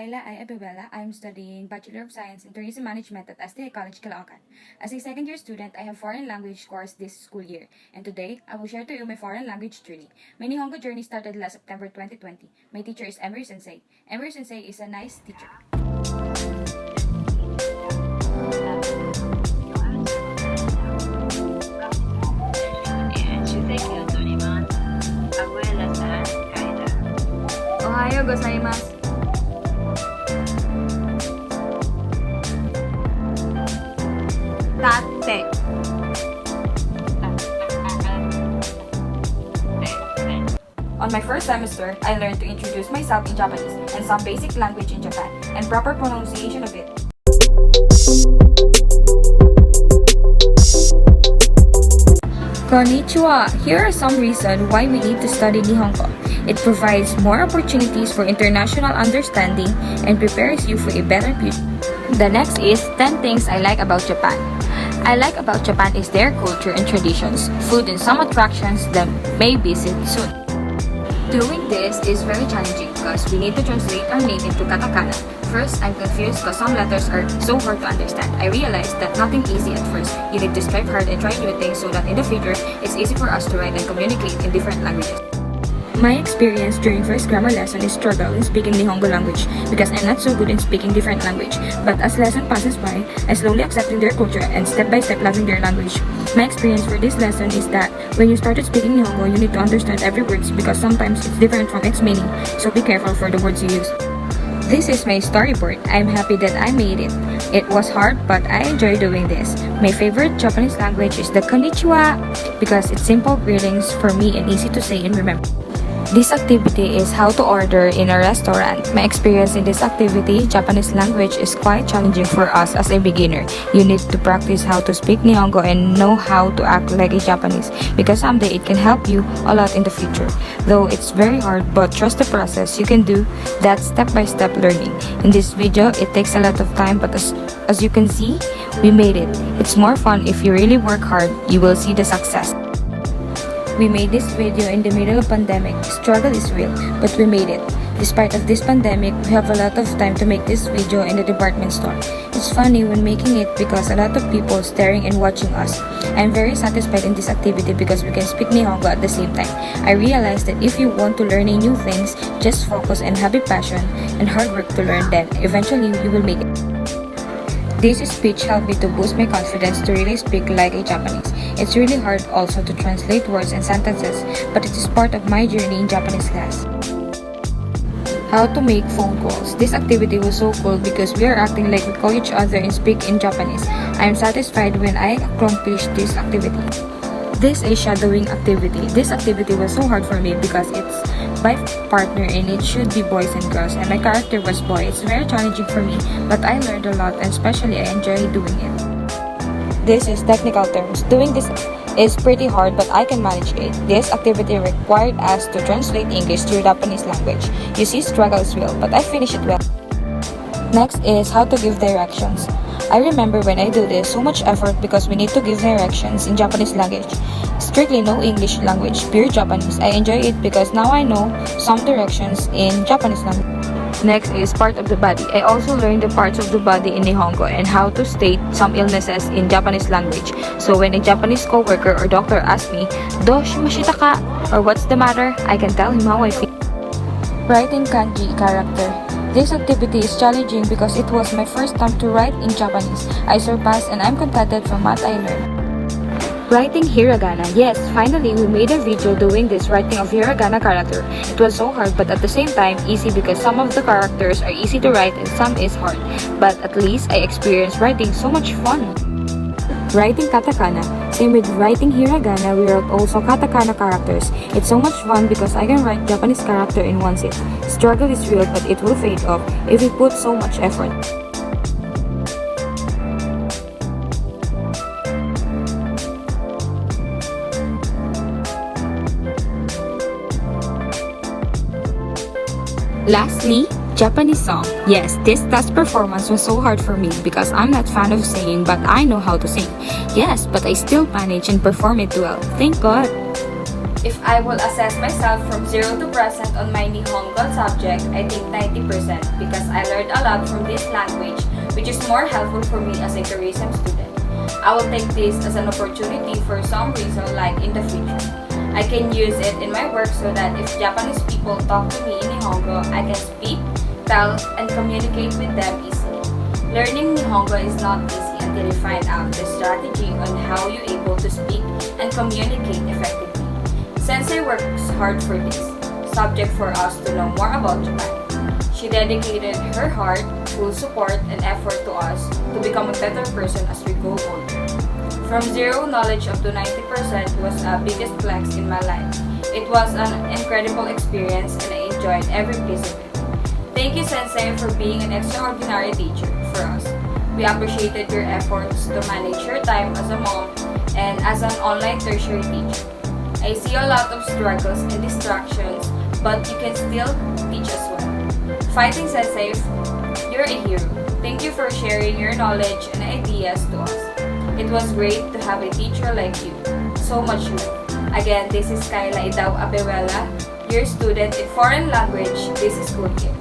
Kyla Abejuela. I'm studying Bachelor of Science in Tourism Management at STI College, Caloocan. As a second-year student, I have foreign language course this school year. And today, I will share to you my foreign language journey. My Nihongo journey started last September 2020. My teacher is Emery Sensei. Emery Sensei is a nice teacher. Ohayo gozaimasu. Tate. On my first semester, I learned to introduce myself in Japanese and some basic language in Japan and proper pronunciation of it. Konnichiwa! Here are some reasons why we need to study Nihongo. It provides more opportunities for international understanding and prepares you for a better future. The next is 10 things I like about Japan. I like about Japan is their culture and traditions, food and some attractions that may visit soon. Doing this is very challenging because we need to translate our name into katakana. First, I'm confused because some letters are so hard to understand. I realized that nothing easy at first. You need to strive hard and try new things so that in the future, it's easy for us to write and communicate in different languages. My experience during first grammar lesson is struggle in speaking Nihongo language because I'm not so good in speaking different language. But as lesson passes by, I slowly accepting their culture and step by step loving their language. My experience for this lesson is that when you started speaking Nihongo, you need to understand every word because sometimes it's different from its meaning. So be careful for the words you use. This is my storyboard. I'm happy that I made it. It was hard, but I enjoy doing this. My favorite Japanese language is the konnichiwa because it's simple greetings for me and easy to say and remember. This activity is how to order in a restaurant. My experience in this activity, Japanese language, is quite challenging for us as a beginner. You need to practice how to speak Nihongo and know how to act like a Japanese because someday it can help you a lot in the future. Though it's very hard, but trust the process. You can do that step-by-step learning. In this video, it takes a lot of time, but as you can see, we made it. It's more fun if you really work hard. You will see the success. We made this video in the middle of pandemic. Struggle is real, but we made it. Despite of this pandemic, we have a lot of time to make this video in the department store. It's funny when making it because a lot of people staring and watching us. I'm very satisfied in this activity because we can speak Nihongo at the same time. I realized that if you want to learn new things, just focus and have a passion and hard work to learn them. Eventually, you will make it. This speech helped me to boost my confidence to really speak like a Japanese. It's really hard also to translate words and sentences, but it is part of my journey in Japanese class. How to make phone calls. This activity was so cool because we are acting like we call each other and speak in Japanese. I am satisfied when I accomplished this activity. This is shadowing activity. This activity was so hard for me because it's by partner and it should be boys and girls and my character was boy. It's very challenging for me, but I learned a lot and especially I enjoy doing it. This is technical terms. Doing this is pretty hard, but I can manage it. This activity required us to translate English to Japanese language. You see, struggle is real, but I finished it well. Next is how to give directions. I remember when I do this, so much effort because we need to give directions in Japanese language. Strictly no English language, pure Japanese. I enjoy it because now I know some directions in Japanese language. Next is part of the body. I also learned the parts of the body in Nihongo and how to state some illnesses in Japanese language. So when a Japanese coworker or doctor asks me, "Do shimashita ka?" or "What's the matter?" I can tell him how I feel. Writing kanji character. This activity is challenging because it was my first time to write in Japanese. I surpassed and I'm contented from what I learned. Writing hiragana. Yes, finally we made a video doing this writing of hiragana character. It was so hard but at the same time easy because some of the characters are easy to write and some is hard. But at least I experienced writing so much fun. Writing katakana. Same with writing hiragana, we wrote also katakana characters. It's so much fun because I can write Japanese character in one sit. Struggle is real but it will fade off if we put so much effort. Lastly, Japanese song. Yes, this test performance was so hard for me because I'm not fan of singing but I know how to sing. Yes, but I still manage and perform it well. Thank God! If I will assess myself from 0 to present on my Nihongo subject, I think 90% because I learned a lot from this language, which is more helpful for me as a tourism student. I will take this as an opportunity for some reason like in the future. I can use it in my work so that if Japanese people talk to me in Nihongo, I can speak, tell, and communicate with them easily. Learning Nihongo is not easy until you find out the strategy on how you're able to speak and communicate effectively. Sensei works hard for this subject for us to know more about Japan. She dedicated her heart, full support, and effort to us to become a better person as we go older. From zero knowledge up to 90% was the biggest flex in my life. It was an incredible experience and I enjoyed every piece of it. Thank you, Sensei, for being an extraordinary teacher for us. We appreciated your efforts to manage your time as a mom and as an online tertiary teacher. I see a lot of struggles and distractions, but you can still teach us well. Fighting Sensei, you're a hero. Thank you for sharing your knowledge and ideas to us. It was great to have a teacher like you. So much love. Again, this is Kyla Abejuela, your student in foreign language. This is Good Year.